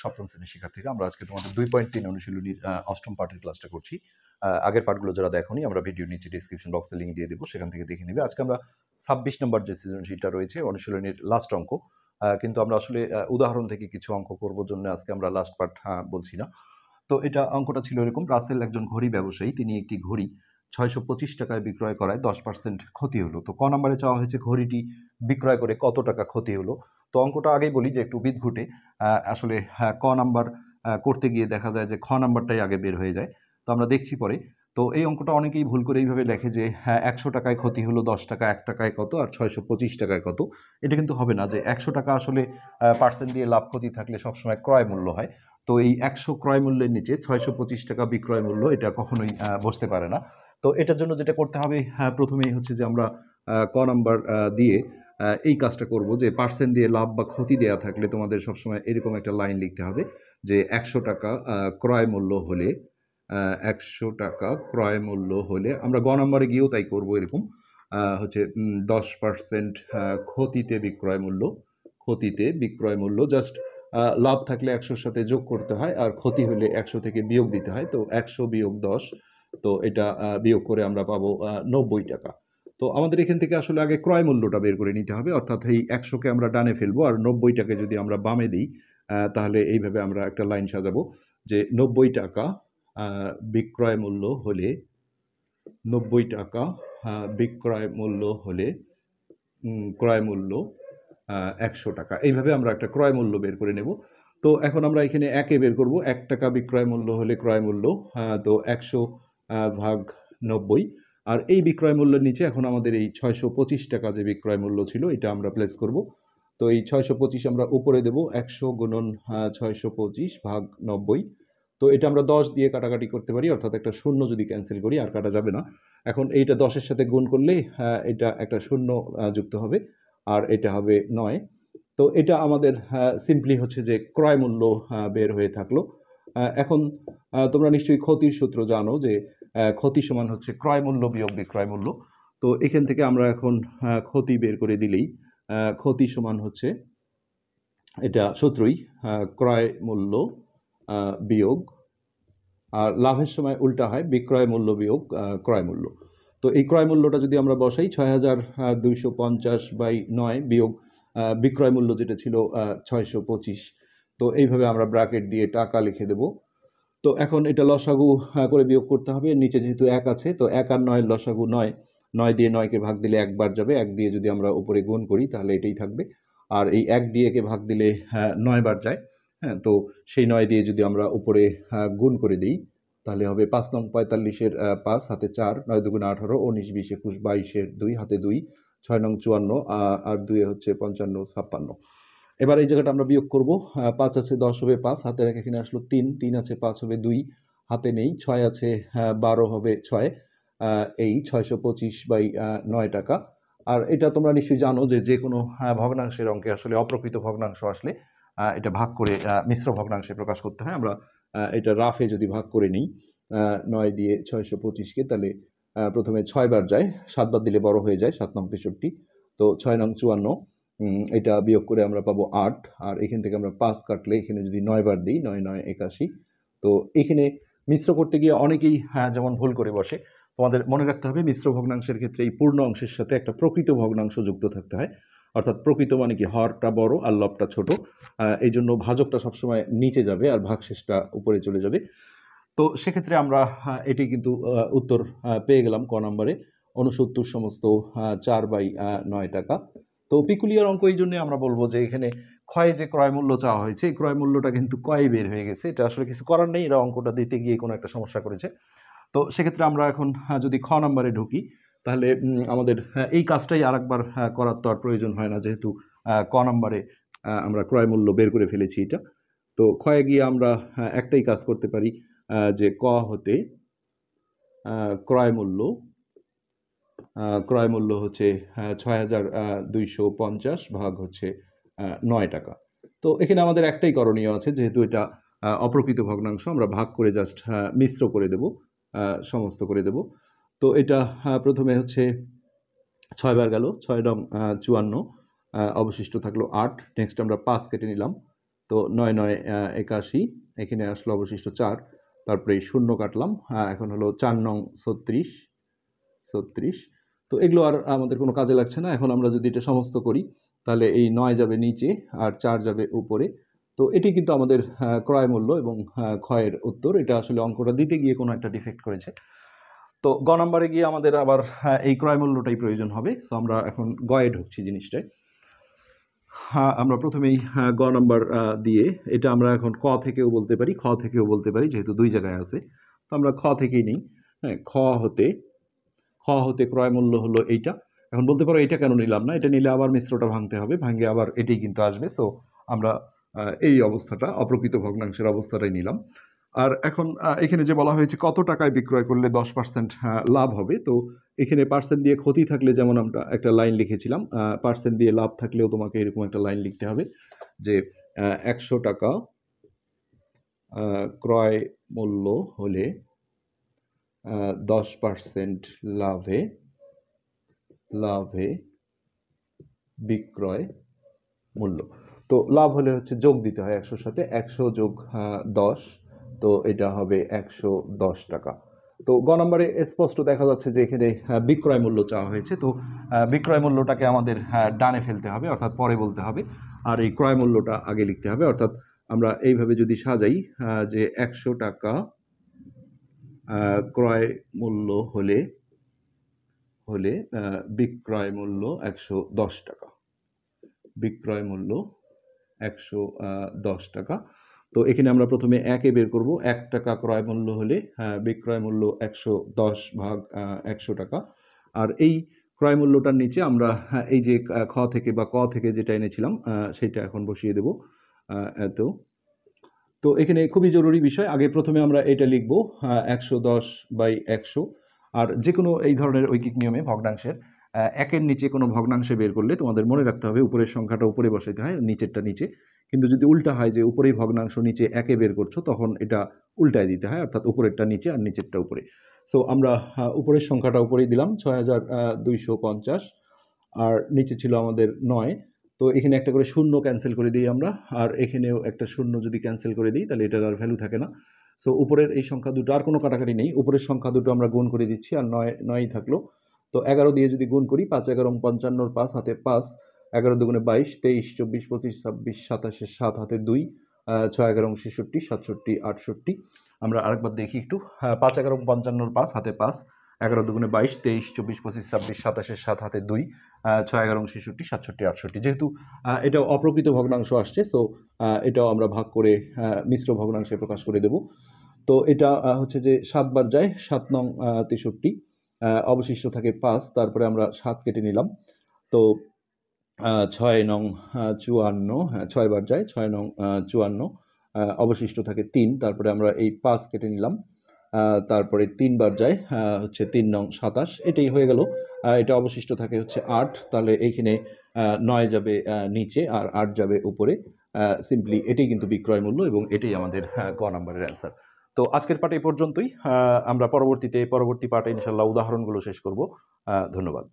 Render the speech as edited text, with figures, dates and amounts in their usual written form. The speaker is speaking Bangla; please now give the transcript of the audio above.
সপ্তম শ্রেণীর শিক্ষার্থীরা। আমরা আজকে তোমাদের 2.3 অনুশীলনীর অষ্টম পাঠের ক্লাসটা করছি। আগের পাঠগুলো যারা দেখোনি আমরা ভিডিওর নিচে ডেসক্রিপশন বক্সে লিঙ্ক দিয়ে দেবো, সেখান থেকে দেখে নিবে। আজকে আমরা 26 নম্বর যে সৃজনশীলটা রয়েছে অনুশীলনীর লাস্ট অঙ্ক, কিন্তু আমরা আসলে উদাহরণ থেকে কিছু অঙ্ক করবো জন্য আজকে আমরা লাস্ট পার্ট বলছি না। তো এটা অঙ্কটা ছিল এরকম: রাসেল একজন ঘড়ি ব্যবসায়ী, তিনি একটি ঘড়ি 625 টাকায় বিক্রয় করায় 10% ক্ষতি হলো। তো ক নম্বরে চাওয়া হয়েছে ঘড়িটি বিক্রয় করে কত টাকা ক্ষতি হলো। তো অঙ্কটা আগেই বলি যে একটু বিদঘুটে, আসলে ক নাম্বার করতে গিয়ে দেখা যায় যে খ নাম্বারটাই আগে বের হয়ে যায়। তো আমরা দেখছি পরে। তো এই অঙ্কটা অনেকেই ভুল করে এইভাবে লেখে যে 100 টাকায় ক্ষতি হলো 10 টাকা, 1 টাকায় কত আর 625 টাকায় কত। এটা কিন্তু হবে না যে 100 টাকা আসলে পার্সেন্ট দিয়ে লাভ ক্ষতি থাকলে সবসময় ক্রয় মূল্য হয়। তো এই 100 ক্রয় মূল্যের নিচে 625 টাকা বিক্রয় মূল্য, এটা কখনোই বসতে পারে না। তো এটার জন্য যেটা করতে হবে, প্রথমেই হচ্ছে যে আমরা ক নাম্বার দিয়ে এই কাজটা করব যে পার্সেন্ট দিয়ে লাভ বা ক্ষতি দেওয়া থাকলে তোমাদের সবসময় এরকম একটা লাইন লিখতে হবে যে 100 টাকা ক্রয় মূল্য হলে, 100 টাকা ক্রয় মূল্য হলে আমরা গ নাম্বারে গিয়েও তাই করব। এরকম হচ্ছে 10% ক্ষতিতে বিক্রয় মূল্য, ক্ষতিতে বিক্রয় মূল্য। জাস্ট লাভ থাকলে 100-র সাথে যোগ করতে হয়, আর ক্ষতি হলে 100 থেকে বিয়োগ দিতে হয়। তো 100 বিয়োগ 10, তো এটা বিয়োগ করে আমরা পাবো 90 টাকা। তো আমাদের এখান থেকে আসলে আগে ক্রয় মূল্যটা বের করে নিতে হবে, অর্থাৎ এই 100কে আমরা ডানে ফেলবো আর 90 টাকা যদি আমরা বামে দিই, তাহলে এইভাবে আমরা একটা লাইন সাজাবো যে 90 টাকা বিক্রয় মূল্য হলে, 90 টাকা বিক্রয় মূল্য হলে ক্রয় মূল্য 100 টাকা। এইভাবে আমরা একটা ক্রয় মূল্য বের করে নেব। তো এখন আমরা এখানে একে বের করব। 1 টাকা বিক্রয় মূল্য হলে ক্রয় মূল্য, তো 100 ভাগ 90। আর এই বিক্রয় মূল্যের নিচে এখন আমাদের এই 625 টাকা যে বিক্রয় মূল্য ছিল এটা আমরা প্লেস করব। তো এই 625 আমরা উপরে দেব, 100 গুণন 625 ভাগ 90। তো এটা আমরা 10 দিয়ে কাটাকাটি করতে পারি, অর্থাৎ একটা শূন্য যদি ক্যান্সেল করি আর কাটা যাবে না। এখন এইটা 10-এর সাথে গুণ করলে এটা একটা শূন্য যুক্ত হবে, আর এটা হবে 9। তো এটা আমাদের সিম্পলি হচ্ছে যে ক্রয় মূল্য বের হয়ে থাকলো। এখন তোমরা নিশ্চয়ই ক্ষতির সূত্র জানো যে ক্ষতি সমান হচ্ছে ক্রয় মূল্য বিয়োগ বিক্রয় মূল্য। তো এখান থেকে আমরা এখন ক্ষতি বের করে দিলেই ক্ষতি সমান হচ্ছে, এটা সূত্রই, ক্রয় মূল্য বিয়োগ, আর লাভের সময় উল্টা হয়, বিক্রয় মূল্য বিয়োগ ক্রয় মূল্য। তো এই ক্রয় মূল্যটা যদি আমরা বসাই 6250/9 বিয়োগ বিক্রয় মূল্য যেটা ছিল 625, তো এইভাবে আমরা ব্র্যাকেট দিয়ে টাকা লিখে দেব। তো এখন এটা লসাগু করে বিয়োগ করতে হবে, নিচে যেহেতু 1 আছে তো 1 আর 9 লসাগু 9, 9 দিয়ে 9কে ভাগ দিলে একবার যাবে, 1 দিয়ে যদি আমরা উপরে গুণ করি তাহলে এটাই থাকবে। আর এই 1 দিয়ে একে ভাগ দিলে 9 বার যায়। হ্যাঁ, তো সেই 9 দিয়ে যদি আমরা উপরে গুণ করে দিই তাহলে হবে 5 নং 45-এর 5 হাতে 4, 9 দুগুণে 18, 19 20 21 22-এর 2 হাতে 2, 6 নং 54 আর 2 হচ্ছে 55 56। এবার এই জায়গাটা আমরা বিয়োগ করব। 5 আছে 10 হবে 5, হাতে রেখে এখানে আসলো 3, 3 আছে 5 হবে 2, হাতে নেই 6 আছে 12 হবে 6, এই 625/9 টাকা। আর এটা তোমরা নিশ্চয়ই জানো যে যে কোনো ভগ্নাংশের অঙ্কে আসলে অপ্রকৃত ভগ্নাংশ আসলে এটা ভাগ করে মিশ্র ভগ্নাংশে প্রকাশ করতে হয়। আমরা এটা রাফে যদি ভাগ করে নিই 9 দিয়ে 625কে, তাহলে প্রথমে 6 বার যায়, 7 বার দিলে বড় হয়ে যায়, 7 নং 63, তো 6 নং 54, এটা বিয়োগ করে আমরা পাবো 8, আর এখান থেকে আমরা 5 কাটলে এখানে যদি 9 বার দিই 9 9 81। তো এখানে মিশ্র করতে গিয়ে অনেকেই যেমন ভুল করে বসে। তোমাদের মনে রাখতে হবে মিশ্র ভগ্নাংশের ক্ষেত্রে এই পূর্ণ অংশের সাথে একটা প্রকৃত ভগ্নাংশ যুক্ত থাকতে হয়, অর্থাৎ প্রকৃত মানে কি হরটা বড় আর লবটা ছোট। এই জন্য ভাজকটা সবসময় নিচে যাবে আর ভাগশেষটা উপরে চলে যাবে। তো সেক্ষেত্রে আমরা এটি কিন্তু উত্তর পেয়ে গেলাম ক নম্বরে, 69 সমস্ত 4/9 টাকা। তো পিকুলিয়ার অঙ্ক এই জন্যই আমরা বলবো যে এখানে ক্ষয়ে যে ক্রয় মূল্য চাওয়া হয়েছে এই ক্রয় মূল্যটা কিন্তু কয়ে বের হয়ে গেছে, এটা আসলে কিছু করার নেই, এরা অঙ্কটা দিতে গিয়ে কোনো একটা সমস্যা করেছে। তো সেক্ষেত্রে আমরা এখন যদি খ নম্বরে ঢুকি তাহলে আমাদের এই কাজটাই আরেকবার করার তো আর প্রয়োজন হয় না, যেহেতু ক নম্বরে আমরা ক্রয় মূল্য বের করে ফেলেছি এটা। তো ক্ষয়ে গিয়ে আমরা একটাই কাজ করতে পারি, যে ক হতে ক্রয় মূল্য হচ্ছে 6250 ভাগ হচ্ছে 9 টাকা। তো এখানে আমাদের একটাই করণীয় আছে, যেহেতু এটা অপ্রকৃত ভগ্নাংশ, আমরা ভাগ করে জাস্ট মিশ্র করে দেব, সমস্ত করে দেব। তো এটা প্রথমে হচ্ছে 6 বার গেল, 6 নং 54, অবশিষ্ট থাকলো 8, নেক্সট আমরা 5 কেটে নিলাম, তো 9 9 81, এখানে আসলো অবশিষ্ট 4, তারপরে শূন্য কাটলাম, এখন হলো 4 নং 36 36। তো এগুলো আর আমাদের কোনো কাজে লাগছে না। এখন আমরা যদি এটা সমস্ত করি তাহলে এই 9 যাবে নিচে আর 4 যাবে উপরে। তো এটি কিন্তু আমাদের ক্রয় মূল্য এবং ক্ষয়ের উত্তর। এটা আসলে অঙ্কটা দিতে গিয়ে কোনো একটা ডিফেক্ট করেছে। তো গ নাম্বারে গিয়ে আমাদের আবার এই ক্রয় মূল্যটাই প্রয়োজন হবে। সো আমরা এখন গয়ে ঢুকছি জিনিসটায়। আমরা প্রথমেই গ নাম্বার দিয়ে এটা আমরা এখন ক থেকেও বলতে পারি, খ থেকেও বলতে পারি, যেহেতু 2 জায়গায় আছে। তো আমরা খ থেকেই নিই। হ্যাঁ, খ হতে ক্রয় মূল্য হলো এইটা। এখন বলতে পারো এটা কেন নিলাম না, এটা নিলে আবার মিশ্রটা ভাঙতে হবে, ভাঙে আবার এটাই কিন্তু আসবে। সো আমরা এই অবস্থাটা, অপ্রকৃত ভগ্নাংশের অবস্থাটাই নিলাম। আর এখন এখানে যে বলা হয়েছে কত টাকায় বিক্রয় করলে 10% লাভ হবে, তো এখানে পার্সেন্ট দিয়ে ক্ষতি থাকলে যেমন আমরা একটা লাইন লিখেছিলাম, পার্সেন্ট দিয়ে লাভ থাকলেও তোমাকে এরকম একটা লাইন লিখতে হবে যে 100 টাকা ক্রয় মূল্য হলে 10% লাভে বিক্রয় মূল্য। তো লাভ হলে হচ্ছে যোগ দিতে হয় 100-র সাথে, 100 যোগ 10, তো এটা হবে 110 টাকা। তো গ নম্বরে স্পষ্ট দেখা যাচ্ছে যে এখানে বিক্রয় মূল্য চাওয়া হয়েছে। তো বিক্রয় মূল্যটাকে আমাদের ডানে ফেলতে হবে, অর্থাৎ পরে বলতে হবে, আর এই ক্রয় মূল্যটা আগে লিখতে হবে। অর্থাৎ আমরা এইভাবে যদি সাজাই যে 100 টাকা ক্রয় মূল্য হলে বিক্রয় মূল্য 110 টাকা, বিক্রয় মূল্য 110 টাকা। তো এখানে আমরা প্রথমে একে বের করব। 1 টাকা ক্রয় মূল্য হলে বিক্রয় মূল্য 110 ভাগ 100 টাকা। আর এই ক্রয় মূল্যটার নিচে আমরা এই যে খ থেকে বা ক থেকে যেটা এনেছিলাম সেটা এখন বসিয়ে দেব। এত, তো এখানে খুবই জরুরি বিষয়, আগে প্রথমে আমরা এটা লিখব 110/100। আর যে কোনো এই ধরনের ঐকিক নিয়মে ভগ্নাংশের একের নিচে কোনো ভগ্নাংশে বের করলে তোমাদের মনে রাখতে হবে উপরের সংখ্যাটা উপরে বসাইতে হয়, নিচেরটা নিচে। কিন্তু যদি উল্টা হয় যে উপরেই ভগ্নাংশ নিচে একে বের করছো, তখন এটা উল্টায় দিতে হয়, অর্থাৎ উপরেরটা নিচে আর নিচেরটা উপরে। সো আমরা উপরের সংখ্যাটা উপরেই দিলাম 6250, আর নিচে ছিল আমাদের 9। তো এখানে একটা করে শূন্য ক্যান্সেল করে দিই আমরা, আর এখানেও একটা শূন্য যদি ক্যান্সেল করে দিই তাহলে এটার আর ভ্যালু থাকে না। সো উপরের এই সংখ্যা দুটো আর কোনো কাটাকাটি নেই, উপরের সংখ্যা দুটো আমরা গুণ করে দিচ্ছি, আর 9 থাকলো। তো 11 দিয়ে যদি গুণ করি, 5 11 55, 5 হাতে 5, 11 দুগুণে 22, 23 24 25 26 27, 7 হাতে 2, 6 11 66 67 68। আমরা আরেকবার দেখি একটু। 5 11 55, 5 হাতে 5, 11 দুগুণে 22, 23 24 25 26 27, 7 হাতে 2, 6 11 66 67 68। যেহেতু এটা অপ্রকৃত ভগ্নাংশ আসছে, সো এটাও আমরা ভাগ করে মিশ্র ভগ্নাংশে প্রকাশ করে দেব। তো এটা হচ্ছে যে 7 বার যায়, 7 নং 63, অবশিষ্ট থাকে 5, তারপরে আমরা 7 কেটে নিলাম। তো 6 নং 54, হ্যাঁ 6 বার যায়, 6 নং 54, অবশিষ্ট থাকে 3, তারপরে আমরা এই 5 কেটে নিলাম। তারপরে 3 বার যায়, হচ্ছে 3 নং 27, এটাই হয়ে গেল। এটা অবশিষ্ট থাকে হচ্ছে 8, তাহলে এইখানে 9 যাবে নিচে আর 8 যাবে উপরে। সিম্পলি এটাই কিন্তু বিক্রয় মূল্য এবং এটাই আমাদের ক নাম্বারের অ্যান্সার। তো আজকের পাঠ এই পর্যন্তই। আমরা পরবর্তী পাঠে ইনশাল্লাহ উদাহরণগুলো শেষ করব। ধন্যবাদ।